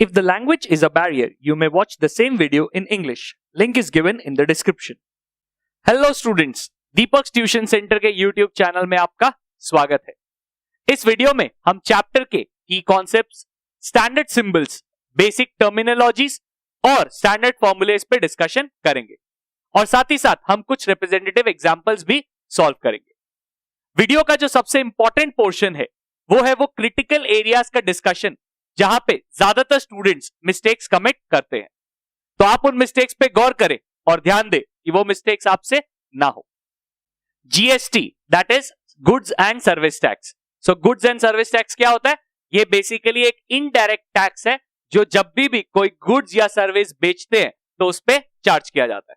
If the language is a barrier, you may watch the same video in English. Link is given in the description. Hello students, Deepak tuition centre के YouTube channel में आपका स्वागत है। इस video में हम chapter के की concepts, standard symbols, basic terminologies और स्टैंडर्ड फॉर्मूलेज पे डिस्कशन करेंगे और साथ ही साथ हम कुछ रिप्रेजेंटेटिव एग्जांपल्स भी सॉल्व करेंगे। वीडियो का जो सबसे इंपॉर्टेंट पोर्शन है वो क्रिटिकल एरियाज का डिस्कशन, जहां पे ज्यादातर स्टूडेंट्स मिस्टेक्स कमिट करते हैं। तो आप उन मिस्टेक्स पे गौर करें और ध्यान दें कि वो मिस्टेक्स आपसे ना हो। GST that is goods and service tax. So goods and service tax क्या होता है? ये बेसिकली एक इनडायरेक्ट टैक्स है जो जब भी कोई गुड्स या सर्विस बेचते हैं तो उस पे चार्ज किया जाता है।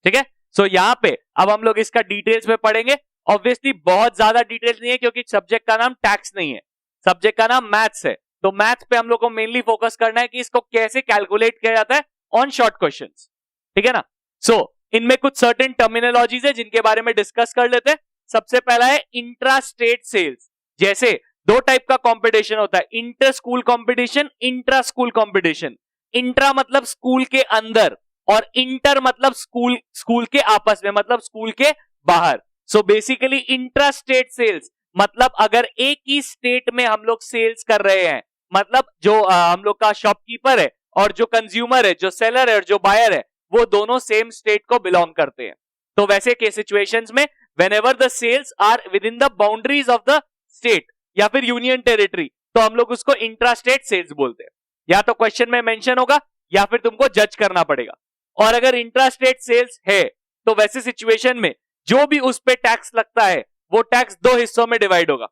ठीक है, सो यहां पे अब हम लोग इसका डिटेल्स में पढ़ेंगे। ऑब्वियसली बहुत ज्यादा डिटेल्स नहीं है क्योंकि सब्जेक्ट का नाम टैक्स नहीं है, सब्जेक्ट का नाम मैथ्स है। तो मैथ्स पे हम लोग को मेनली फोकस करना है कि इसको कैसे कैलकुलेट किया जाता है ऑन शॉर्ट क्वेश्चंस। ठीक है ना। सो इनमें कुछ सर्टेन टर्मिनोलॉजीज है जिनके बारे में डिस्कस कर लेते हैं। सबसे पहला है इंट्रा स्टेट सेल्स। जैसे दो टाइप का कंपटीशन होता है, inter school competition, intra school competition. Intra मतलब स्कूल के अंदर और इंटर मतलब स्कूल के आपस में, मतलब स्कूल के बाहर। So basically intrastate sales मतलब अगर एक ही स्टेट में हम लोग सेल्स कर रहे हैं, मतलब जो हम लोग का शॉपकीपर है और जो कंज्यूमर है, जो सेलर है और जो बायर है, वो दोनों सेम स्टेट को बिलोंग करते हैं। तो वैसे के सिचुएशंस में whenever the sales are within the boundaries of the state या फिर यूनियन टेरिटरी, तो हम लोग उसको इंट्रा स्टेट सेल्स बोलते हैं। या तो क्वेश्चन में मेंशन होगा या फिर तुमको जज करना पड़ेगा। और अगर इंट्रा स्टेट सेल्स है तो वैसे सिचुएशन में जो भी उस पे टैक्स लगता है वो टैक्स दो हिस्सों में डिवाइड होगा।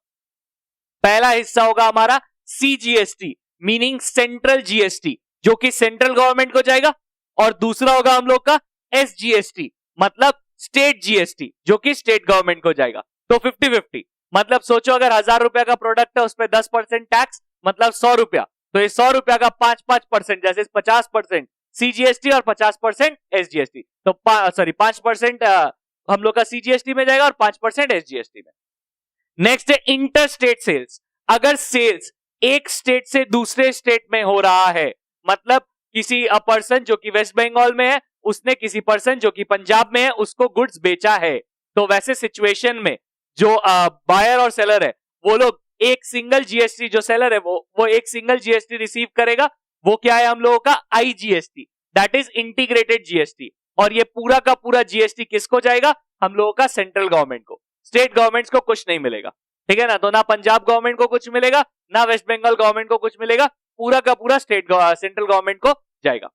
पहला हिस्सा होगा हमारा सीजीएसटी मीनिंग सेंट्रल जीएसटी, जो कि सेंट्रल गवर्नमेंट को जाएगा, और दूसरा होगा हम लोग का एसजीएसटी मतलब स्टेट जीएसटी, जो कि स्टेट गवर्नमेंट को जाएगा। तो 50-50 मतलब सोचो अगर 1000 रुपया का प्रोडक्ट है उस पर 10% टैक्स मतलब 100 रुपया, तो ये 100 रुपया का 5% जैसे 50% सीजीएसटी और 50% एसजीएसटी। तो 5% हम लोग का सीजीएसटी में जाएगा और 5% एसजीएसटी में। नेक्स्ट है इंटर स्टेट सेल्स। अगर सेल्स एक स्टेट से दूसरे स्टेट में हो रहा है, मतलब किसी पर्सन जो कि वेस्ट बंगाल में है उसने किसी पर्सन जो कि पंजाब में है उसको गुड्स बेचा है, तो वैसे सिचुएशन में जो बायर और सेलर है वो लोग एक सिंगल जीएसटी, जो सेलर है वो एक सिंगल जीएसटी रिसीव करेगा। वो क्या है हम लोगों का IGST, that is integrated GST. और ये पूरा का पूरा जीएसटी किसको जाएगा? हम लोगों का सेंट्रल गवर्नमेंट को। स्टेट गवर्नमेंट्स को कुछ नहीं मिलेगा। ठीक है ना। तो ना पंजाब गवर्नमेंट को कुछ मिलेगा ना वेस्ट बंगाल गवर्नमेंट को कुछ मिलेगा, पूरा का पूरा सेंट्रल गवर्नमेंट को जाएगा।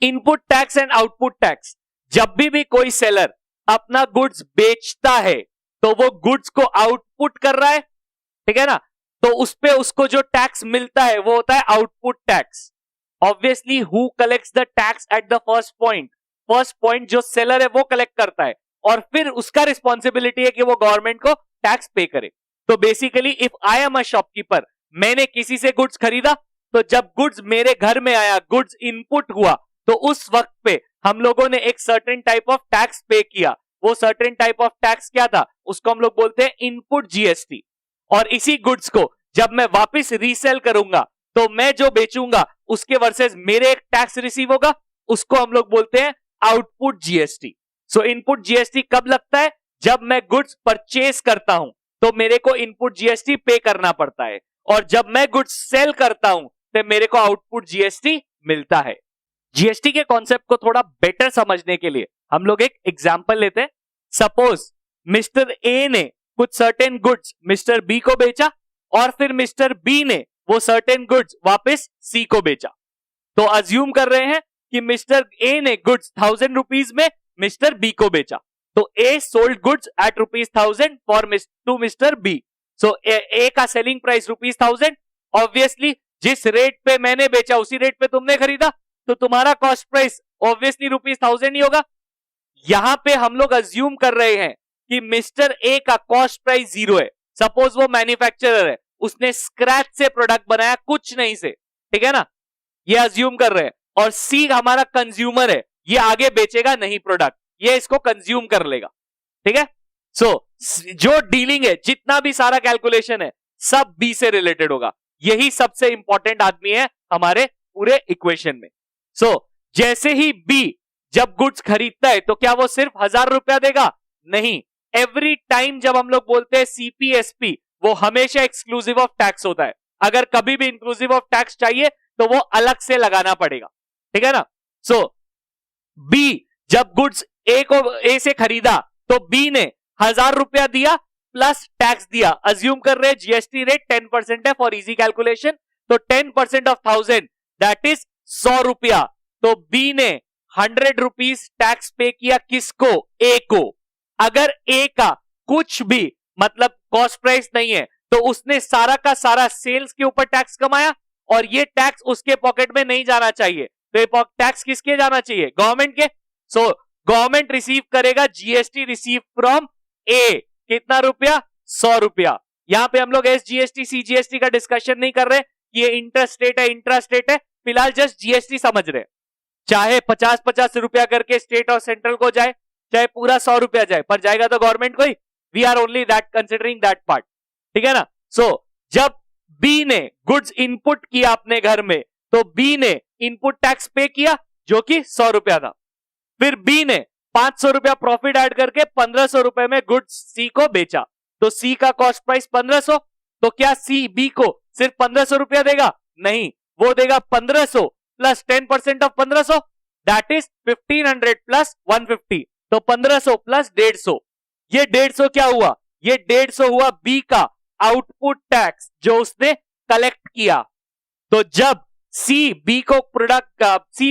Input tax and output tax. जब भी कोई सेलर अपना गुड्स बेचता है तो वो गुड्स को आउटपुट कर रहा है, ठीक है ना, तो उस पे उसको जो टैक्स मिलता है वो होता है output tax. Obviously who collects the tax at the first point? First point जो सेलर है वो कलेक्ट करता है और फिर उसका रिस्पॉन्सिबिलिटी है कि वो गवर्नमेंट को टैक्स पे करे। तो basically if I am a shopkeeper, मैंने किसी से गुड्स खरीदा, तो जब गुड्स मेरे घर में आया, गुड्स इनपुट हुआ, तो उस वक्त पे हम लोगों ने एक सर्टेन टाइप ऑफ टैक्स पे किया। वो सर्टेन टाइप ऑफ टैक्स क्या था? उसको हम लोग बोलते हैं इनपुट जीएसटी। और इसी गुड्स को जब मैं वापस रीसेल करूंगा तो मैं जो बेचूंगा उसके वर्सेस मेरे एक टैक्स रिसीव होगा, उसको हम लोग बोलते हैं आउटपुट जीएसटी। सो इनपुट जीएसटी कब लगता है? जब मैं गुड्स परचेज करता हूं तो मेरे को इनपुट जीएसटी पे करना पड़ता है, और जब मैं गुड्स सेल करता हूं तो मेरे को आउटपुट जीएसटी मिलता है। जीएसटी के कॉन्सेप्ट को थोड़ा बेटर समझने के लिए हम लोग एक एग्जांपल लेते हैं। सपोज मिस्टर ए ने कुछ सर्टेन गुड्स मिस्टर बी को बेचा और फिर मिस्टर बी ने वो सर्टेन गुड्स वापस सी को बेचा। तो अज्यूम कर रहे हैं कि मिस्टर ए ने गुड्स 1000 रुपीज में मिस्टर बी को बेचा, तो A sold goods at ₹1000 for to mister B. So A का सेलिंग प्राइस ₹1000। ऑब्वियसली जिस रेट पे मैंने बेचा उसी रेट पे तुमने खरीदा, तो तुम्हारा कॉस्ट प्राइस ऑब्वियसली ₹1000 ही होगा। यहां पे हम लोग अज्यूम कर रहे हैं कि मिस्टर ए का कॉस्ट प्राइस 0 है। सपोज वो मैन्युफैक्चरर है, उसने स्क्रैच से प्रोडक्ट बनाया, कुछ नहीं से, ठीक है ना, ये अज्यूम कर रहे हैं। और सी हमारा कंज्यूमर है, ये आगे बेचेगा नहीं प्रोडक्ट, ये इसको कंज्यूम कर लेगा। ठीक है। सो जो डीलिंग है, जितना भी सारा कैलकुलेशन है, सब बी से रिलेटेड होगा। यही सबसे इंपॉर्टेंट आदमी है हमारे पूरे इक्वेशन में। जैसे ही बी जब गुड्स खरीदता है तो क्या वो सिर्फ 1000 रुपया देगा? नहीं, एवरी टाइम जब हम लोग बोलते हैं सीपीएसपी, वो हमेशा एक्सक्लूसिव ऑफ टैक्स होता है। अगर कभी भी इंक्लूसिव ऑफ टैक्स चाहिए तो वो अलग से लगाना पड़ेगा, ठीक है ना। बी जब गुड्स ए से खरीदा तो बी ने 1000 रुपया दिया प्लस टैक्स दिया। अज्यूम कर रहे हैं जीएसटी रेट 10% है फॉर इजी कैलकुलेशन, तो 10% ऑफ 1000 दैट इज 100 रुपया। तो बी ने 100 रुपीज टैक्स पे किया किसको? ए को। अगर ए का कुछ भी मतलब कॉस्ट प्राइस नहीं है तो उसने सारा का सारा सेल्स के ऊपर टैक्स कमाया और ये टैक्स उसके पॉकेट में नहीं जाना चाहिए। तो ये टैक्स किसके जाना चाहिए? गवर्नमेंट के। गवर्नमेंट रिसीव करेगा जीएसटी रिसीव फ्रॉम ए। कितना रुपया? 100 रुपया। यहां पे हम लोग एसजीएसटी सीजीएसटी का डिस्कशन नहीं कर रहे, ये इंटरस्टेट है इंट्रास्टेट है, फिलहाल जस्ट जीएसटी समझ रहे। चाहे 50-50 रुपया करके स्टेट और सेंट्रल को जाए, चाहे पूरा 100 रुपया जाए, पर जाएगा तो गवर्नमेंट को ही। We are only that considering that part, ठीक है ना। जब बी ने गुड्स इनपुट किया अपने घर में तो बी ने इनपुट टैक्स पे किया जो कि 100 रुपया था। फिर बी ने 500 रुपया प्रॉफिट ऐड करके 1500 रुपए में गुड्स सी को बेचा, तो सी का कॉस्ट प्राइस 1500। तो क्या सी बी को सिर्फ 1500 रुपया देगा? नहीं, वो देगा 1500 plus 10% of 1500 that is 1500 plus 150। तो 1500 प्लस 150, ये 150 क्या हुआ? ये 150 हुआ बी का आउटपुट टैक्स जो उसने कलेक्ट किया। तो जब सी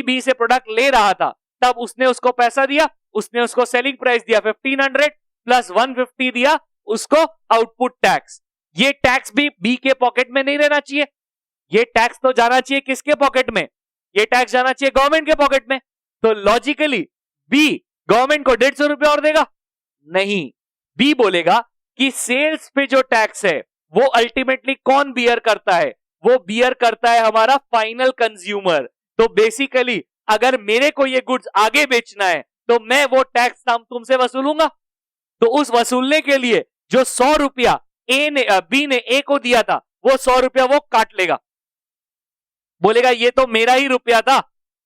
बी से प्रोडक्ट ले रहा था तब उसने उसको पैसा दिया, उसने उसको सेलिंग प्राइस दिया 1500 प्लस 150 दिया उसको आउटपुट टैक्स। ये टैक्स भी बी के पॉकेट में नहीं रहना चाहिए, ये टैक्स तो जाना चाहिए किसके पॉकेट में? ये टैक्स जाना चाहिए गवर्नमेंट के पॉकेट में। तो लॉजिकली बी गवर्नमेंट को 150 रुपया और देगा? नहीं, बी बोलेगा कि सेल्स पे जो टैक्स है वो अल्टीमेटली कौन बियर करता है? वो बियर करता है हमारा फाइनल कंज्यूमर। तो बेसिकली अगर मेरे को ये गुड्स आगे बेचना है तो मैं वो टैक्स तुमसे वसूलूंगा। तो उस वसूलने के लिए जो 100 रुपया बी ने ए को दिया था वो 100 रुपया वो काट लेगा, बोलेगा ये तो मेरा ही रुपया था।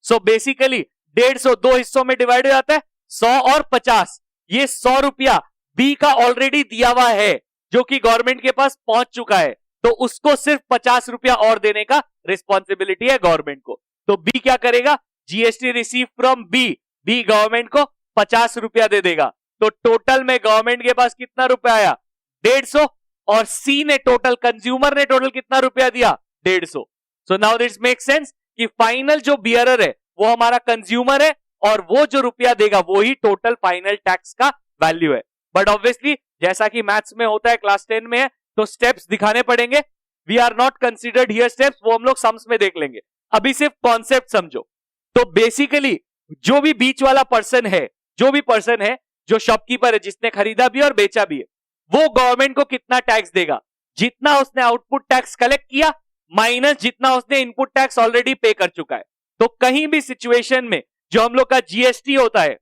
बेसिकली 150 दो हिस्सों में डिवाइड हो जाता है, 100 और 50। ये 100 रुपया बी का ऑलरेडी दिया हुआ है जो कि गवर्नमेंट के पास पहुंच चुका है, तो उसको सिर्फ 50 रुपया और देने का रिस्पॉन्सिबिलिटी है गवर्नमेंट को। तो बी क्या करेगा? GST receive from B government को 50 रुपया दे देगा। तो टोटल में गवर्नमेंट के पास कितना रुपया आया? 150। और सी ने टोटल कंज्यूमर ने टोटल कितना रुपया दिया? 150। So now this make sense कि फाइनल जो बियरर है वो हमारा कंज्यूमर है और वो जो रुपया देगा वो ही टोटल फाइनल टैक्स का वैल्यू है। बट ऑब्वियसली जैसा कि मैथ्स में होता है, क्लास 10 में है, तो स्टेप्स दिखाने पड़ेंगे। We are not considered here steps, वो हम लोग सम्स में देख लेंगे। अभी सिर्फ कॉन्सेप्ट समझो। तो बेसिकली जो भी बीच वाला पर्सन है, जो शॉपकीपर है जिसने खरीदा भी और बेचा भी है, वो गवर्नमेंट को कितना टैक्स देगा? जितना उसने आउटपुट टैक्स कलेक्ट किया माइनस जितना उसने इनपुट टैक्स ऑलरेडी पे कर चुका है। तो कहीं भी सिचुएशन में जो हम लोग का जीएसटी होता है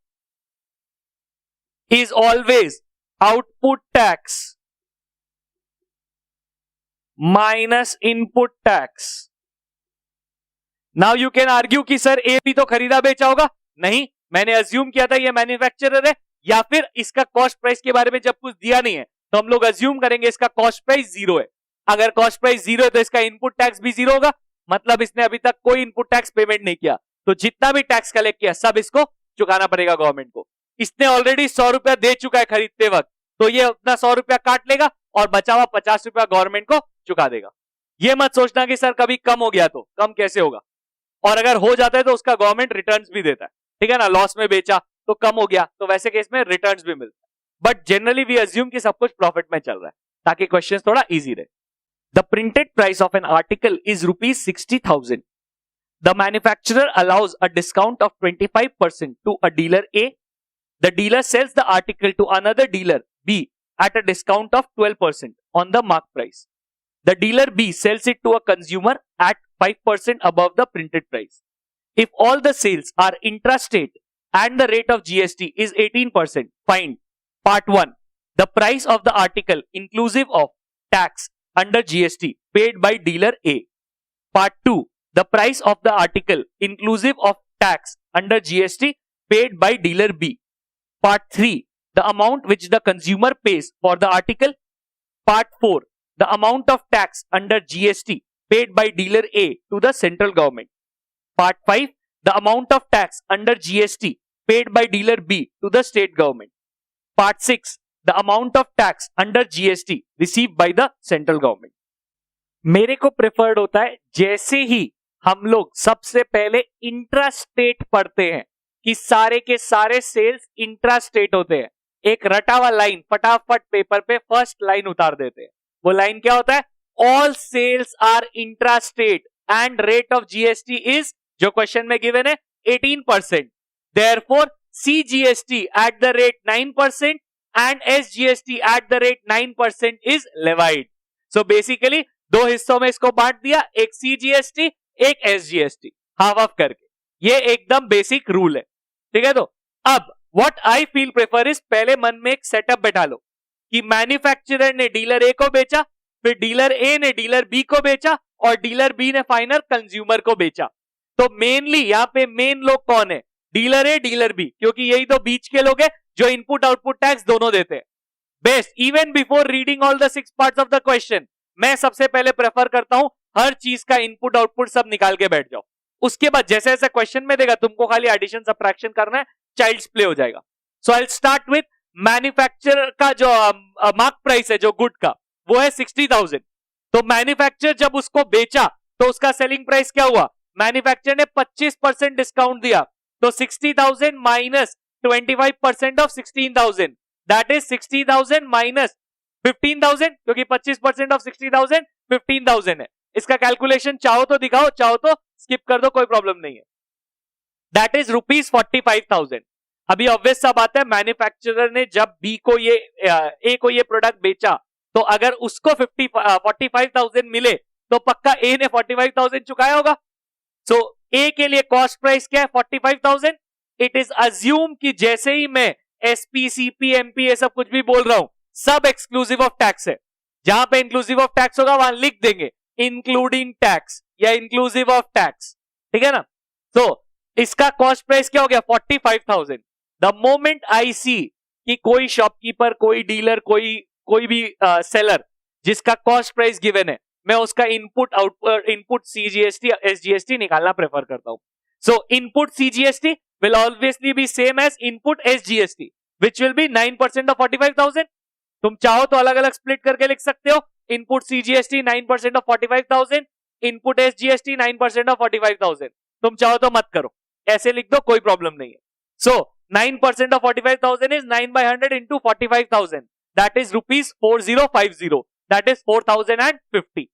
is always output tax minus input tax. Now you can argue कि सर ए भी तो खरीदा बेचा होगा। नहीं, मैंने अज्यूम किया था ये मैन्युफैक्चरर है, या फिर इसका कॉस्ट प्राइस के बारे में जब कुछ दिया नहीं है तो हम लोग अज्यूम करेंगे इसका कॉस्ट प्राइस 0 है। अगर कॉस्ट प्राइस 0 है तो इसका इनपुट टैक्स भी 0 होगा, मतलब इसने अभी तक कोई इनपुट टैक्स पेमेंट नहीं किया, तो जितना भी टैक्स कलेक्ट किया सब इसको चुकाना पड़ेगा गवर्नमेंट को। इसने ऑलरेडी 100 रुपया दे चुका है खरीदते वक्त, तो ये अपना 100 रुपया काट लेगा और बचा हुआ 50 रुपया गवर्नमेंट को चुका देगा। ये मत सोचना कि सर कभी कम हो गया तो, कम कैसे होगा, और अगर हो जाता है तो उसका गवर्नमेंट रिटर्न्स भी देता है, ठीक है ना। लॉस में बेचा तो कम हो गया, तो वैसे केस में रिटर्न्स भी मिलता है। बट जनरली वी अज्यूम कि सब कुछ प्रॉफिट में चल रहा है ताकि क्वेश्चन थोड़ा इजी रहे। The printed price of an article is ₹60,000. The manufacturer allows a discount of 25% to a dealer A. The dealer sells the article to another dealer B at a discount of 12% on the mark price. The dealer B sells it to a consumer at 5% above the printed price. If all the sales are intrastate and the rate of GST is 18%, find part 1. The price of the article inclusive of tax under GST paid by dealer A. Part 2, the price of the article inclusive of tax under GST paid by dealer B. Part 3, the amount which the consumer pays for the article. Part 4, the amount of tax under GST paid by dealer A to the central government. Part 5, the amount of tax under GST paid by dealer B to the state government. Part 6, the amount of tax under GST received by the central government. मेरे को preferred होता है जैसे ही हम लोग सबसे पहले intrastate पढ़ते हैं कि सारे के सारे सेल्स इंट्रास्टेट होते हैं, एक रटा हुआ लाइन फटाफट पेपर पे फर्स्ट लाइन उतार देते हैं. वो लाइन क्या होता है? All sales are intrastate and rate of GST is, जो क्वेश्चन में गिवन है, 18%. Therefore CGST at the rate 9% and SGST at the rate 9% is levied. So basically दो हिस्सों में इसको बांट दिया, एक CGST एक SGST, हाफ हाफ करके. ये एकदम बेसिक रूल है, ठीक है. तो अब what I feel prefer is, पहले मन में एक सेटअप बैठा लो कि मैन्युफैक्चरर ने डीलर ए को बेचा, फिर डीलर ए ने डीलर बी को बेचा और डीलर बी ने फाइनल कंज्यूमर को बेचा. तो मेनली यहां पे मेन लोग कौन है? डीलर ए डीलर बी, क्योंकि यही तो बीच के लोग हैं जो इनपुट आउटपुट टैक्स दोनों देते हैं. Best, even before reading all the 6 parts of the question, मैं सबसे पहले प्रेफर करता हूं हर चीज का इनपुट आउटपुट सब निकाल के बैठ जाओ. उसके बाद जैसे जैसे क्वेश्चन में देगा तुमको खाली एडिशन सब्ट्रैक्शन करना है, चाइल्ड्स प्ले हो जाएगा. सो आई स्टार्ट विथ मैन्युफैक्चरर का जो मार्क प्राइस है जो गुड का, वो है 60,000. तो मैन्युफैक्चरर जब उसको बेचा तो उसका सेलिंग प्राइस क्या हुआ? मैन्युफैक्चरर ने 25% डिस्काउंट दिया, तो 60,000 minus 25% of 16,000, that is 60,000 minus 15,000, क्योंकि 25% ऑफ 60,000 15,000 है. इसका कैलकुलेशन चाहो तो दिखाओ, चाहो तो स्किप कर दो, कोई प्रॉब्लम नहीं है. That is ₹45,000. अभी ऑब्वियस सा बात है, मैन्युफैक्चरर ने जब बी को ये ए को ये प्रोडक्ट बेचा, तो अगर उसको 45,000 मिले तो पक्का ए ने 45,000 चुकाया होगा. सो ए के लिए कॉस्ट प्राइस क्या है? 45,000. इट इज अज्यूम कि जैसे ही मैं एसपी सीपी एमपी ये सब कुछ भी बोल रहा हूं, सब एक्सक्लूसिव ऑफ टैक्स है. जहां पे इंक्लूसिव ऑफ टैक्स होगा वहां लिख देंगे इंक्लूडिंग टैक्स या इंक्लूसिव ऑफ टैक्स, ठीक है ना. तो इसका कॉस्ट प्राइस क्या हो गया? 45,000. द मोमेंट आई सी कि कोई शॉपकीपर, कोई डीलर, कोई भी सेलर जिसका कॉस्ट प्राइस गिवन है, मैं उसका इनपुट CGST SGST निकालना प्रेफर करता हूं. सो input CGST will obviously be same as input SGST, which will be 9% of 45,000. तुम चाहो तो अलग अलग स्प्लिट करके लिख सकते हो. Input CGST 9% of 45,000, input SGST 9% of 45,000. तुम चाहो तो मत करो, ऐसे लिख दो, कोई प्रॉब्लम नहीं है. So 9% of 45,000 is 9/100 into 45,000. That is ₹4050. That is 4,050.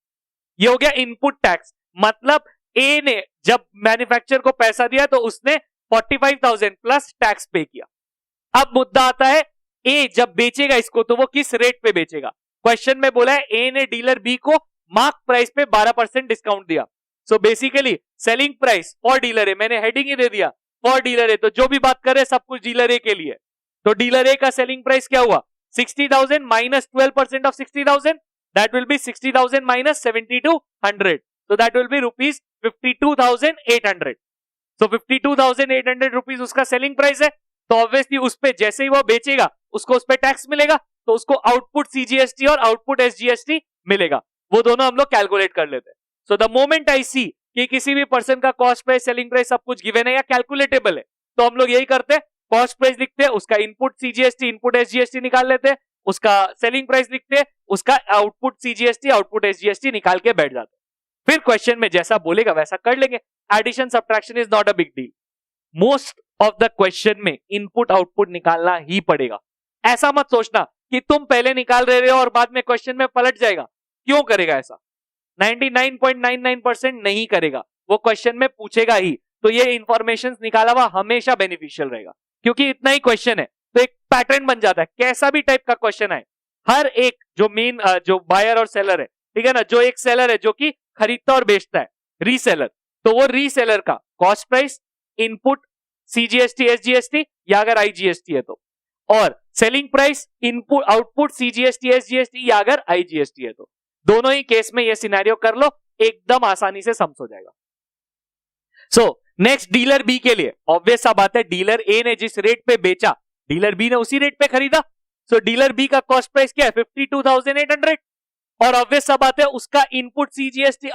ये हो गया इनपुट टैक्स. मतलब ए ने जब मैन्युफैक्चरर को पैसा दिया तो उसने 45,000 प्लस टैक्स पे किया. अब मुद्दा आता है, ए जब बेचेगा इसको तो वो किस रेट पे बेचेगा? क्वेश्चन में बोला है ए ने डीलर बी को मार्क प्राइस पे 12% डिस्काउंट दिया. So basically selling price for dealer A, मैंने हेडिंग ही दे दिया फॉर डीलर ए, तो जो भी बात करे सब कुछ डीलर ए के लिए. तो डीलर ए का सेलिंग प्राइस क्या हुआ? 60,000 minus 12% of 60,000, that will be 60,000 minus 7,200. So that will be rupees 52,800. So 52,800 rupees उसका सेलिंग प्राइस है. तो ऑब्वियसली उस पे जैसे ही वो बेचेगा उसको उस पे टैक्स मिलेगा, तो उसको आउटपुट CGST और आउटपुट SGST मिलेगा. वो दोनों हम लोग कैलकुलेट कर लेते हैं. सो द मोमेंट आई सी कि किसी भी पर्सन का कॉस्ट प्राइस, सेलिंग प्राइस सब कुछ गिवन है या कैलकुलेटेबल है, तो हम लोग यही करते हैं, कॉस्ट प्राइस लिखते हैं, उसका इनपुट CGST इनपुट SGST निकाल लेते हैं, उसका सेलिंग प्राइस लिखते हैं, उसका आउटपुट CGST आउटपुट SGST निकाल के बैठ जाते हैं. फिर क्वेश्चन में जैसा बोलेगा वैसा कर लेंगे. Addition subtraction is not a big deal. Most of the question में इनपुट आउटपुट निकालना ही पड़ेगा. ऐसा मत सोचना कि तुम पहले निकाल रहे हो और बाद में क्वेश्चन में पलट जाएगा. क्यों करेगा ऐसा? 99.99% नहीं करेगा. वो क्वेश्चन में पूछेगा ही, तो ये इंफॉर्मेशन निकाला हुआ हमेशा बेनिफिशियल रहेगा, क्योंकि इतना ही क्वेश्चन है तो एक पैटर्न बन जाता है. कैसा भी टाइप का क्वेश्चन है, हर एक जो मेन जो बायर और सेलर है, ठीक है ना, जो एक सेलर है जो कि खरीदता और बेचता है, रीसेलर, तो वो रीसेलर का cost price, input CGST SGST या अगर IGST है तो, और selling price, input output CGST SGST या अगर IGST है तो, दोनों ही केस में ये सिनेरियो कर लो, एकदम आसानी से समझ हो जाएगा। सो नेक्स्ट डीलर बी के लिए ऑब्वियस सा बात है, डीलर ए ने जिस रेट पे बेचा डीलर बी ने उसी रेट पे खरीदा। सो डीलर बी का कॉस्ट प्राइस क्या है 52,800 और ऑब्वियस सा बात है उसका input CGST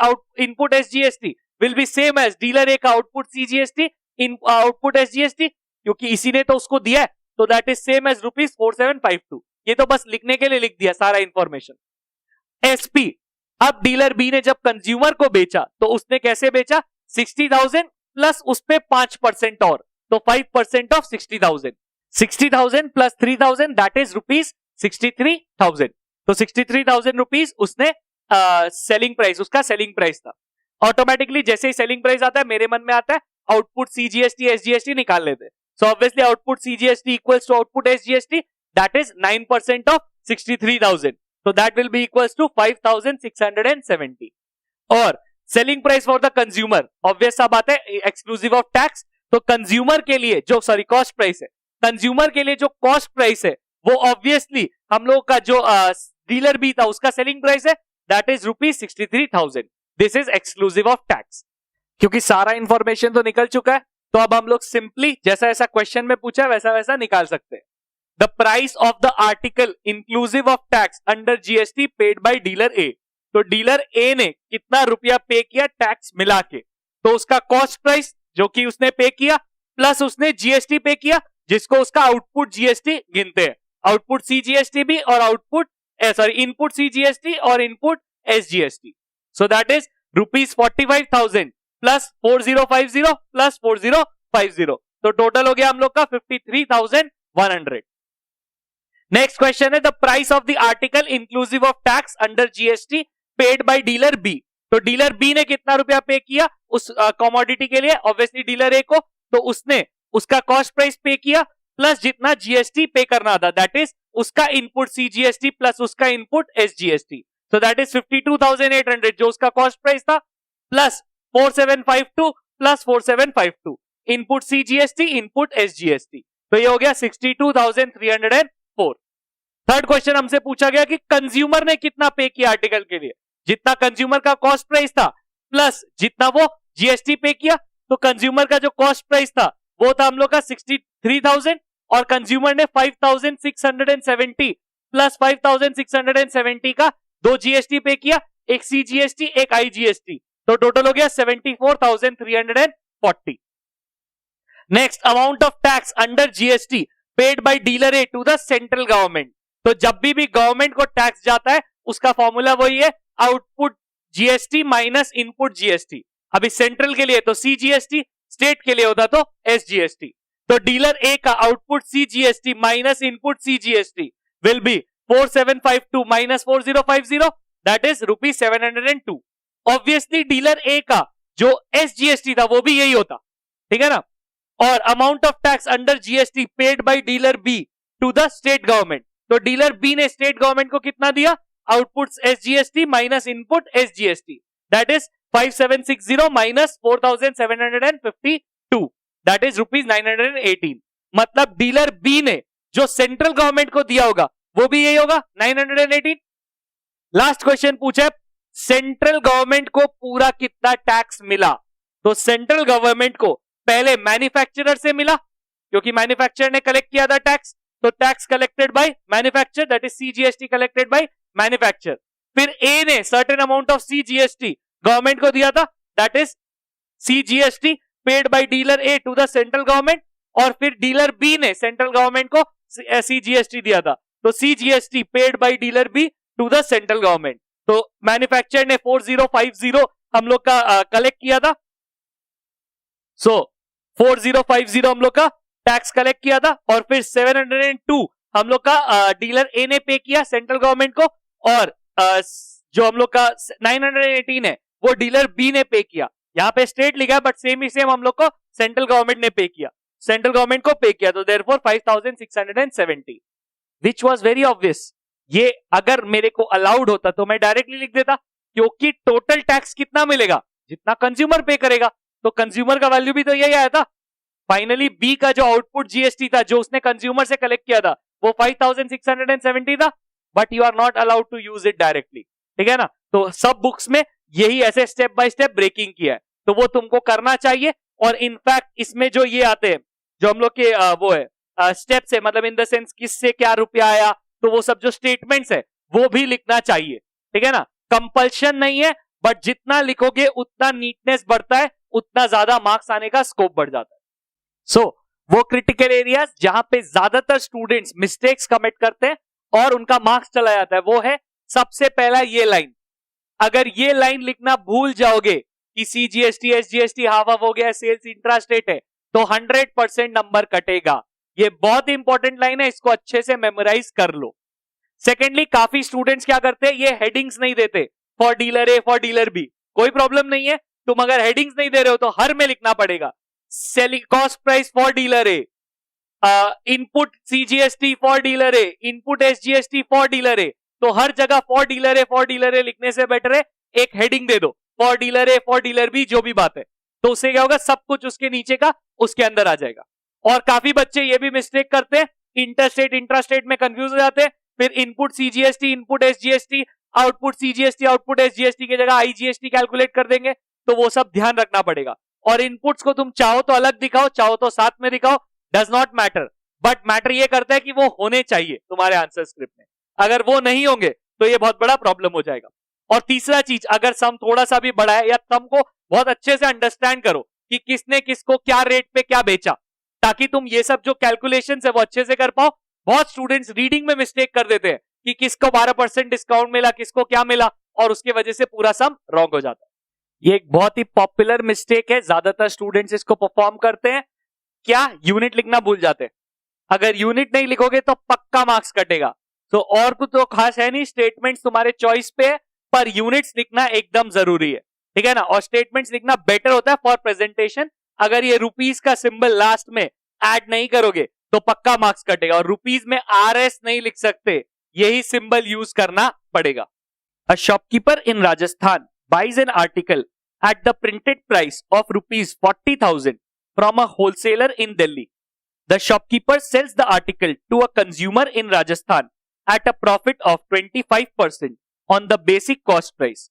input SGST will be same as dealer A का आउटपुट सीजीएसटी आउटपुट एसजीएसटी, क्योंकि इसी ने तो उसको दिया है, तो दैट इज सेम एज ₹4752। ये तो बस लिखने के लिए लिख दिया सारा इंफॉर्मेशन। एसपी, अब डीलर बी ने जब कंज्यूमर को बेचा तो उसने कैसे बेचा 60,000 प्लस उस पे 5% और, तो 5% ऑफ 60,000, 60,000 प्लस 3,000 दैट इज ₹63,000। तो 63,000 रुपीज उसने सेलिंग प्राइस, उसका सेलिंग प्राइस था। ऑटोमेटिकली जैसे ही सेलिंग प्राइस आता है मेरे मन में आता है आउटपुट सीजीएसटी एसजीएसटी निकाल लेते हैं। So obviously output CGST equals to output SGST that is 9% of 63,000, so that will be equals to 5,670। और selling price for the consumer obvious सा बात है एक्सक्लूसिव ऑफ टैक्स, तो कंज्यूमर के लिए जो कॉस्ट प्राइस है, कंज्यूमर के लिए जो कॉस्ट प्राइस है वो ऑब्वियसली हम लोग का जो डीलर बी था उसका सेलिंग प्राइस है that is ₹63,000। This is exclusive of tax. क्योंकि सारा इंफॉर्मेशन तो निकल चुका है, तो अब हम लोग सिंपली जैसा ऐसा क्वेश्चन में पूछा वैसा वैसा निकाल सकते हैं। The price of the article inclusive of tax under GST paid by dealer A। तो डीलर ए ने कितना रुपया पे किया टैक्स मिला के, तो उसका कॉस्ट प्राइस जो कि उसने पे किया प्लस उसने जीएसटी पे किया जिसको उसका आउटपुट जीएसटी गिनते हैं, आउटपुट सीजीएसटी भी और आउटपुट इनपुट सीजीएसटी और input SGST. So that is ₹45,000 plus 4050 plus 4050, तो टोटल हो गया हम लोग का 53,100। नेक्स्ट क्वेश्चन है the price of the article inclusive of tax under GST paid by dealer B. तो डीलर बी ने कितना रुपया पे किया उस कमोडिटी के लिए, ऑब्वियसली डीलर ए को, तो उसने उसका कॉस्ट प्राइस पे किया प्लस जितना जीएसटी पे करना था दैट इज उसका इनपुट सीजीएसटी प्लस उसका input SGST, so that is 52,800 जो उसका कॉस्ट प्राइस था plus 4752 plus 4752 input CGST input SGST, तो ये हो गया 62,304। थर्ड क्वेश्चन हमसे पूछा गया कि कंज्यूमर ने कितना पे किया आर्टिकल के लिए, जितना कंज्यूमर का कॉस्ट प्राइस था प्लस जितना वो जीएसटी पे किया, तो कंज्यूमर का जो कॉस्ट प्राइस था वो था हम लोग का 63,000 और कंज्यूमर ने 5,670 प्लस 5,670 का 2 जीएसटी पे किया, एक सीजीएसटी एक आईजीएसटी, तो टोटल हो गया 74,340। Next amount of tax under GST paid by dealer A to the central government. तो जब भी गवर्नमेंट को टैक्स जाता है उसका फॉर्मूला वही है output GST minus input GST. अभी सेंट्रल के लिए तो सीजीएसटी, स्टेट के लिए होता तो एसजीएसटी। तो डीलर ए का output CGST minus input CGST will be 4752 minus 4050 that is ₹702। Obviously dealer A का जो एसजीएसटी था वो भी यही होता, ठीक है ना। और amount of tax under GST paid by dealer B to the state government, तो डीलर बी ने स्टेट गवर्नमेंट को कितना दिया output SGST minus input SGST that is 5760 minus 4752 that is ₹918। मतलब डीलर बी ने जो सेंट्रल गवर्नमेंट को दिया होगा वो भी यही होगा 918। लास्ट क्वेश्चन पूछा सेंट्रल गवर्नमेंट को पूरा कितना टैक्स मिला, तो सेंट्रल गवर्नमेंट को पहले मैन्युफैक्चरर से मिला क्योंकि मैन्युफैक्चरर ने कलेक्ट किया था टैक्स, तो tax collected by manufacturer that is CGST collected by manufacturer. फिर ए ने certain amount of CGST government को दिया था that is CGST paid by dealer A to the central government, और फिर डीलर बी ने सेंट्रल गवर्नमेंट को CGST दिया था, तो CGST paid by dealer B to the central government. तो मैन्युफैक्चरर ने 4050 हम लोग का कलेक्ट किया था, सो 4050 हम लोग का टैक्स कलेक्ट किया था, और फिर 702 हम लोग का डीलर ए ने पे किया सेंट्रल गवर्नमेंट को, और जो हम लोग का 918 है वो डीलर बी ने पे किया। यहाँ पे स्टेट लिखा है बट सेम ही सेम हम लोग को सेंट्रल गवर्नमेंट ने पे किया, सेंट्रल गवर्नमेंट को पे किया, तो therefore 5670 which was very obvious. ये अगर मेरे को अलाउड होता तो मैं डायरेक्टली लिख देता, क्योंकि टोटल टैक्स कितना मिलेगा जितना कंज्यूमर पे करेगा, तो कंज्यूमर का वैल्यू भी तो यही आया था। फाइनली बी का जो आउटपुट जीएसटी था जो उसने कंज्यूमर से कलेक्ट किया था वो 5670 था, but you are not allowed to use it directly, ठीक है ना। तो सब बुक्स में यही ऐसे स्टेप बाय स्टेप ब्रेकिंग किया है, तो वो तुमको करना चाहिए। और इनफैक्ट इसमें जो ये आते हैं, जो हम लोग के वो है स्टेप्स है, मतलब इन द सेंस किससे क्या रुपया आया, तो वो सब जो स्टेटमेंट्स है वो भी लिखना चाहिए, ठीक है ना। कंपल्शन नहीं है, बट जितना लिखोगे उतना नीटनेस बढ़ता है, उतना ज्यादा मार्क्स आने का स्कोप बढ़ जाता है। सो वो क्रिटिकल एरियाज जहां पे ज्यादातर स्टूडेंट्स मिस्टेक्स कमिट करते हैं और उनका मार्क्स चला जाता है, वो है सबसे पहला ये लाइन। अगर ये लाइन लिखना भूल जाओगे कि सीजीएसटी एसजीएसटी हाफ हाफ हो गया, सेल्स इंट्रास्टेट है, तो 100% नंबर कटेगा। ये बहुत इंपॉर्टेंट लाइन है, इसको अच्छे से मेमोराइज कर लो। सेकेंडली, काफी स्टूडेंट्स क्या करते हैं, ये हेडिंग्स नहीं देते, for dealer A for dealer B, कोई प्रॉब्लम नहीं है, तुम अगर हेडिंग्स नहीं दे रहे हो तो हर में लिखना पड़ेगा। Selling cost price for dealer A, input CGST for dealer A, input SGST for dealer A, तो हर जगह फॉर डीलर ए लिखने से बेटर है एक हेडिंग दे दो, for dealer A for dealer B, जो भी बात है, तो उससे क्या होगा, सब कुछ उसके नीचे का उसके अंदर आ जाएगा। और काफी बच्चे ये भी मिस्टेक करते हैं, इंटरस्टेट इंट्रास्टेट में कंफ्यूज हो जाते हैं, फिर input CGST input SGST, output CGST output SGST की जगह आईजीएसटी कैलकुलेट कर देंगे, तो वो सब ध्यान रखना पड़ेगा। और इनपुट्स को तुम चाहो तो अलग दिखाओ, चाहो तो साथ में दिखाओ, does not matter, but matter ये करता है कि वो होने चाहिए तुम्हारे आंसर स्क्रिप्ट में। अगर वो नहीं होंगे तो ये बहुत बड़ा प्रॉब्लम हो जाएगा। और तीसरा चीज, अगर सम थोड़ा सा भी बड़ा है या सम को बहुत अच्छे से अंडरस्टैंड करो कि किसने किसको क्या रेट पे क्या बेचा, ताकि तुम ये सब जो कैलकुलेशन है वो अच्छे से कर पाओ। बहुत स्टूडेंट्स रीडिंग में मिस्टेक कर देते हैं कि किसको 12% डिस्काउंट मिला, किसको क्या मिला, और उसकी वजह से पूरा सम रॉन्ग हो जाता है। ये एक बहुत ही पॉपुलर मिस्टेक है, ज्यादातर स्टूडेंट्स इसको परफॉर्म करते हैं। क्या, यूनिट लिखना भूल जाते हैं। अगर यूनिट नहीं लिखोगे तो पक्का मार्क्स कटेगा। तो और कुछ तो खास है नहीं, स्टेटमेंट्स तुम्हारे चॉइस पे है, पर यूनिट्स लिखना एकदम जरूरी है, ठीक है ना। और स्टेटमेंट्स लिखना बेटर होता है फॉर प्रेजेंटेशन। अगर ये रुपीस का सिंबल लास्ट में ऐड नहीं करोगे तो पक्का मार्क्स कटेगा। और रुपीस में आरएस नहीं लिख सकते, यही सिंबल यूज करना पड़ेगा। A shopkeeper in Rajasthan buys an article at the printed price of rupees 40,000 from a wholesaler in Delhi. The shopkeeper sells the article to a consumer in Rajasthan at a profit of 25% on the basic cost price.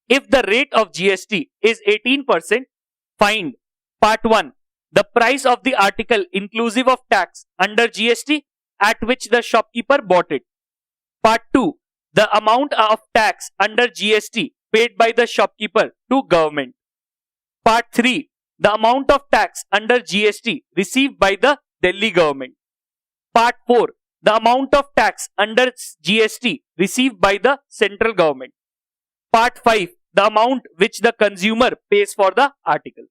If the rate of GST is 18%, find part 1, the price of the article inclusive of tax under GST at which the shopkeeper bought it. Part 2, the amount of tax under GST paid by the shopkeeper to government. Part 3, the amount of tax under GST received by the Delhi government. Part 4, the amount of tax under GST received by the central government. Part 5, the amount which the consumer pays for the article.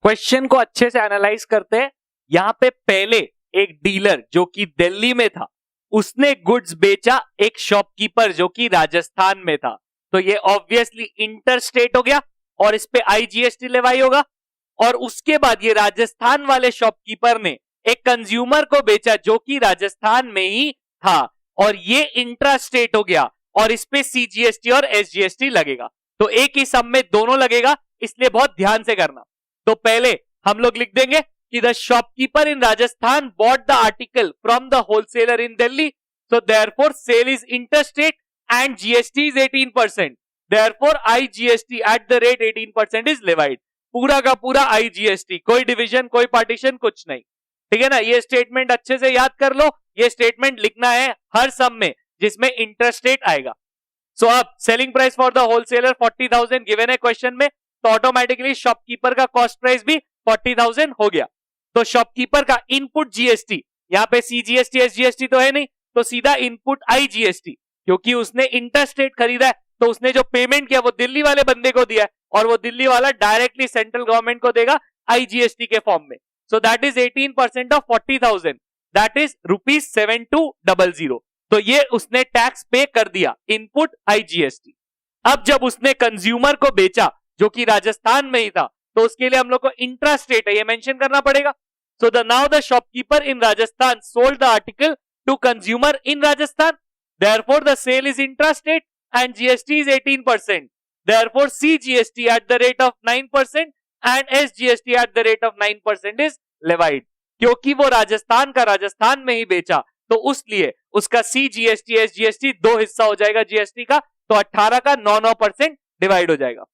Question को अच्छे से analyse करते हैं। यहां पे पहले एक dealer जो कि दिल्ली में था, उसने गुड्स बेचा एक शॉपकीपर जो कि राजस्थान में था, तो ये ऑब्वियसली इंटरस्टेट हो गया और इस पे आईजीएसटी लेवाई होगा। और उसके बाद ये राजस्थान वाले शॉपकीपर ने एक कंज्यूमर को बेचा जो कि राजस्थान में ही था, और ये इंट्रास्टेट हो गया और इस पे सीजीएसटी और एसजीएसटी लगेगा। तो एक ही सम में दोनों लगेगा, इसलिए बहुत ध्यान से करना। तो पहले हम लोग लिख देंगे कि the shopkeeper in Rajasthan bought the article from the wholesaler in Delhi, so therefore sale is interstate and GST is 18%. Therefore, IGST at the rate 18% is levied. पूरा का पूरा IGST, कोई डिवीजन कोई पार्टीशन कुछ नहीं, ठीक है ना। ये स्टेटमेंट अच्छे से याद कर लो, ये स्टेटमेंट लिखना है हर सम में जिसमें इंटरेस्ट रेट आएगा। सो अब selling price for the wholesaler 40,000 given है क्वेश्चन में, तो ऑटोमेटिकली शॉपकीपर का कॉस्ट प्राइस भी 40,000 हो गया। तो शॉपकीपर का इनपुट जीएसटी, यहाँ पे सीजीएसटी एसजीएसटी तो है नहीं, तो सीधा इनपुट आईजीएसटी, क्योंकि उसने इंटरस्टेट खरीदा है तो उसने जो पेमेंट किया वो दिल्ली वाले बंदे को दिया है, और वो दिल्ली वाला डायरेक्टली सेंट्रल गवर्नमेंट को देगा आईजीएसटी के फॉर्म में। सो that is 18% of 40,000, that is ₹7200। तो ये उसने टैक्स पे कर दिया, इनपुट आईजीएसटी। अब जब उसने कंज्यूमर को बेचा जो कि राजस्थान में ही था, तो उसके लिए हम लोग को इंट्रास्टेट है ये मेंशन करना पड़ेगा। So the now the shopkeeper in Rajasthan sold the article to consumer in Rajasthan, therefore the sale is intrastate and GST is 18%. Therefore CGST at the rate of 9% and SGST at the rate of 9% is levied. क्योंकि वो राजस्थान का राजस्थान में ही बेचा, तो उसलिए उसका CGST SGST दो हिस्सा हो जाएगा जीएसटी का, तो 18 का 9% डिवाइड हो जाएगा।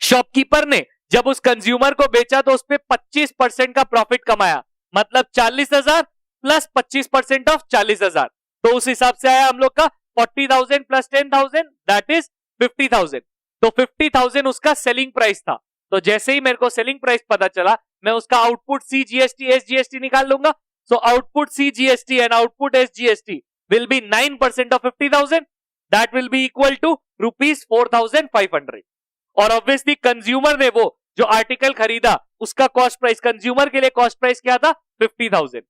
शॉपकीपर ने जब उस कंज्यूमर को बेचा तो उस पे 25% का प्रॉफिट कमाया, मतलब 40,000 प्लस 25% ऑफ 40,000, तो उस हिसाब से आया हम लोग का 40,000 प्लस 10,000 दैट इज 50,000। तो 50,000 उसका सेलिंग प्राइस था। तो जैसे ही मेरे को सेलिंग प्राइस पता चला, मैं उसका output C GST S GST निकाल लूंगा। So output C GST and output S GST will be 9% of 50,000, that will be equal to ₹4,500। और ऑब्वियसली कंज्यूमर ने वो जो आर्टिकल खरीदा उसका कॉस्ट प्राइस, कंज्यूमर के लिए कॉस्ट प्राइस क्या था? 50,000।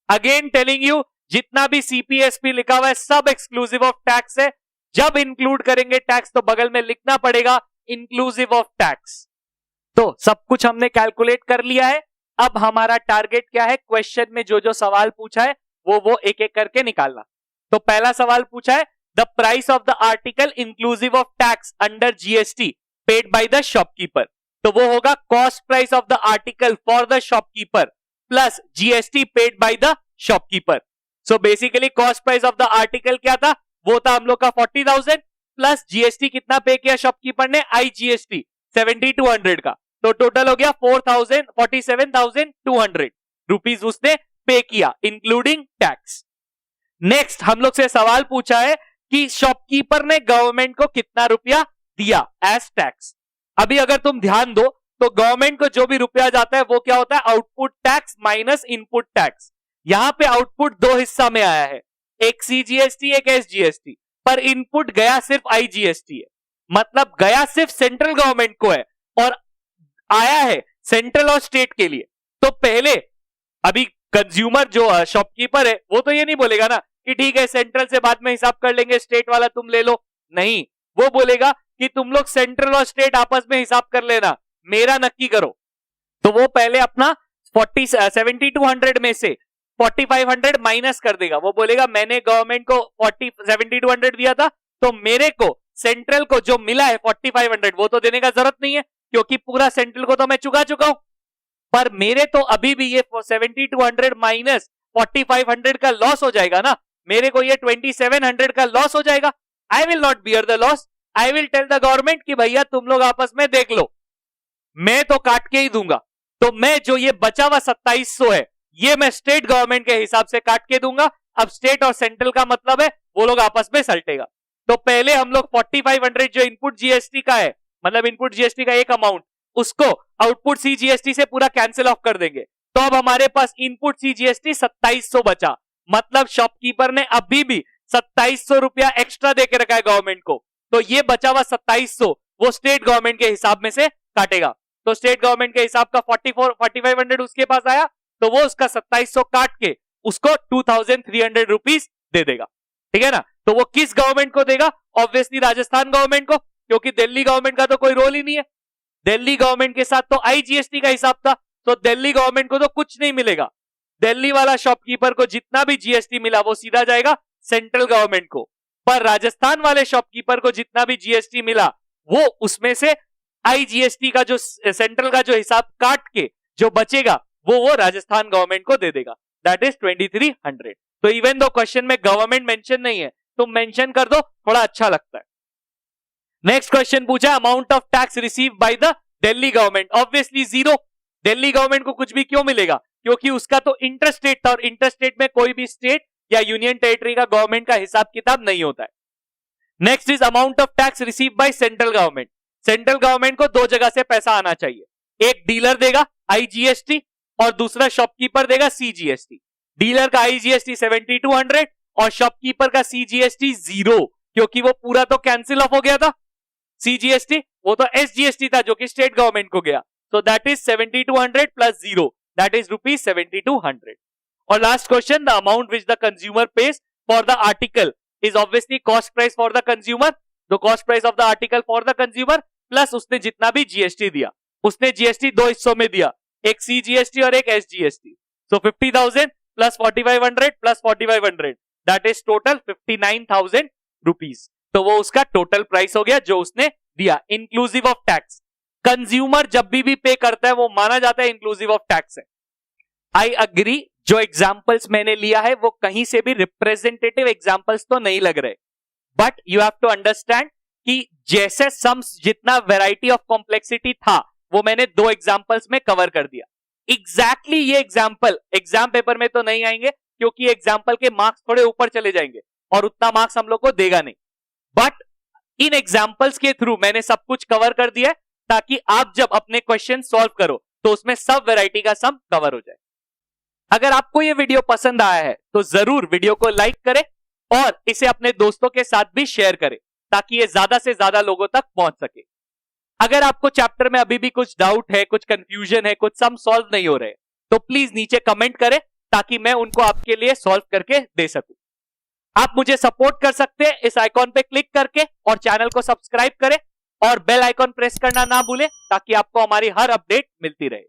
अगेन टेलिंग यू, जितना भी सीपीएसपी लिखा हुआ है सब एक्सक्लूसिव ऑफ टैक्स है। जब इंक्लूड करेंगे टैक्स तो बगल में लिखना पड़ेगा इंक्लूसिव ऑफ टैक्स। तो सब कुछ हमने कैलकुलेट कर लिया है। अब हमारा टारगेट क्या है? क्वेश्चन में जो जो सवाल पूछा है वो एक एक करके निकालना। तो पहला सवाल पूछा है the price of the article inclusive of tax under GST paid by the shopkeeper. तो वो होगा cost price of the article for the shopkeeper plus GST paid by the shopkeeper. So basically cost price of the article क्या था? वो था हम लोग का 40,000 प्लस जीएसटी कितना पे किया शॉपकीपर ने? आईजीएसटी 7,200 का। तो टोटल हो गया 47,200 रुपीज उसने पे किया इंक्लूडिंग टैक्स। नेक्स्ट हम लोग से सवाल पूछा है कि शॉपकीपर ने गवर्नमेंट को कितना रुपया दिया एज टैक्स। अभी अगर तुम ध्यान दो तो गवर्नमेंट को जो भी रुपया जाता है वो क्या होता है? Output tax minus input tax. यहां पे आउटपुट दो हिस्सा में आया है, एक सीजीएसटी एक एसजीएसटी, पर इनपुट गया सिर्फ आईजीएसटी है, मतलब गया सिर्फ सेंट्रल गवर्नमेंट को है और आया है सेंट्रल और स्टेट के लिए। तो पहले अभी कंज्यूमर जो शॉपकीपर है वो तो ये नहीं बोलेगा ना कि ठीक है सेंट्रल से बाद में हिसाब कर लेंगे, स्टेट वाला तुम ले लो। नहीं, वो बोलेगा कि तुम लोग सेंट्रल और स्टेट आपस में हिसाब कर लेना, मेरा नक्की करो। तो वो पहले अपना 7,200 में से 4,500 माइनस कर देगा। वो बोलेगा मैंने गवर्नमेंट को 7,200 दिया था, तो मेरे को सेंट्रल को जो मिला है 4,500 वो तो देने का जरूरत नहीं है क्योंकि पूरा सेंट्रल को तो मैं चुका हूं। पर मेरे तो अभी भी ये 7,200 माइनस 4,500 का लॉस हो जाएगा ना, मेरे को ये 2,700 का लॉस हो जाएगा। I will not bear the loss, I will tell the government कि भैया तुम लोग आपस में देख लो, मैं तो काट के ही दूंगा। तो मैं जो ये बचा हुआ 2,700 है ये मैं स्टेट गवर्नमेंट के हिसाब से काट के दूंगा। अब स्टेट और सेंट्रल का मतलब है वो लोग आपस में सल्टेगा। तो पहले हम लोग 4,500 जो इनपुट जीएसटी का है, मतलब इनपुट जीएसटी का एक अमाउंट, उसको आउटपुट सी जीएसटी से पूरा कैंसिल ऑफ कर देंगे। तो अब हमारे पास इनपुट सी जीएसटी 2,700 बचा, मतलब शॉपकीपर ने अभी भी 2,700 रुपया एक्स्ट्रा देके रखा है गवर्नमेंट को। तो ये बचा हुआ 2,700 वो स्टेट गवर्नमेंट के हिसाब में से काटेगा। तो स्टेट गवर्नमेंट के हिसाब का 4,500 उसके पास आया, तो वो उसका 2,700 काट के उसको 2,300 रुपीज दे देगा। ठीक है ना? तो वो किस गवर्नमेंट को देगा? ऑब्वियसली राजस्थान गवर्नमेंट को, क्योंकि दिल्ली गवर्नमेंट का तो कोई रोल ही नहीं है। दिल्ली गवर्नमेंट के साथ तो आईजीएसटी का हिसाब था, तो दिल्ली गवर्नमेंट को तो कुछ नहीं मिलेगा। दिल्ली वाला शॉपकीपर को जितना भी जीएसटी मिला वो सीधा जाएगा सेंट्रल गवर्नमेंट को, पर राजस्थान वाले शॉपकीपर को जितना भी जीएसटी मिला वो उसमें से आईजीएसटी का जो सेंट्रल का जो हिसाब काट के जो बचेगा वो राजस्थान गवर्नमेंट को दे देगा, दैट इज 2,300। तो इवन दो क्वेश्चन में गवर्नमेंट मेंशन नहीं है, तो मेंशन कर दो, थोड़ा अच्छा लगता है। नेक्स्ट क्वेश्चन पूछा amount of tax receive by the Delhi government. Obviously zero. Delhi government को कुछ भी क्यों मिलेगा? क्योंकि उसका तो इंटरस्टेट था और इंटरस्टेट में कोई भी स्टेट या यूनियन टेरिटरी का गवर्नमेंट का हिसाब किताब नहीं होता है। Next is amount of tax receive by central government. Central government को दो जगह से पैसा आना चाहिए, एक डीलर देगा आईजीएसटी और दूसरा शॉपकीपर देगा सीजीएसटी। डीलर का आईजीएसटी 7,200 और शॉपकीपर का सीजीएसटी 0, क्योंकि वो पूरा तो कैंसिल ऑफ हो गया था। सीजीएसटी वो तो एसजीएसटी था जो कि स्टेट गवर्नमेंट को गया। सो that is 7,200 plus 0, that is rupees 7,200। और last question, the amount which the consumer page for the article is obviously cost price for the consumer. The cost price of the article for the consumer plus उसने जितना भी GST दिया, उसने GST दो हिस्सों में दिया, एक सीजीएसटी और एक SGST. So 50,000 plus 4,500 plus 4,500 that is total 59,000 rupees. तो वो उसका टोटल प्राइस हो गया जो उसने दिया इंक्लूसिव ऑफ टैक्स। कंज्यूमर जब भी पे करता है वो माना जाता है इंक्लूसिव ऑफ टैक्स है। आई अग्री, जो एग्जांपल्स मैंने लिया है वो कहीं से भी रिप्रेजेंटेटिव एग्जांपल्स तो नहीं लग रहे, but you have to understand कि जैसे सम्स जितना वैरायटी ऑफ कॉम्प्लेक्सिटी था वो मैंने 2 एग्जांपल्स में कवर कर दिया। एग्जैक्टली ये एग्जांपल एग्जाम पेपर में तो नहीं आएंगे क्योंकि एग्जांपल के मार्क्स थोड़े ऊपर चले जाएंगे और उतना मार्क्स हम लोग को देगा नहीं, बट इन एग्जांपल्स के थ्रू मैंने सब कुछ कवर कर दिया है ताकि आप जब अपने क्वेश्चन सॉल्व करो तो उसमें सब वैरायटी का सम कवर हो जाए। अगर आपको ये वीडियो पसंद आया है तो जरूर वीडियो को लाइक करें और इसे अपने दोस्तों के साथ भी शेयर करें ताकि ये ज्यादा से ज्यादा लोगों तक पहुंच सके। अगर आपको चैप्टर में अभी भी कुछ डाउट है, कुछ कंफ्यूजन है, कुछ सम सॉल्व नहीं हो रहे तो प्लीज नीचे कमेंट करें ताकि मैं उनको आपके लिए सॉल्व करके दे सकूं। आप मुझे सपोर्ट कर सकते हैं इस आइकॉन पे क्लिक करके और चैनल को सब्सक्राइब करें और बेल आइकॉन प्रेस करना ना भूलें ताकि आपको हमारी हर अपडेट मिलती रहे।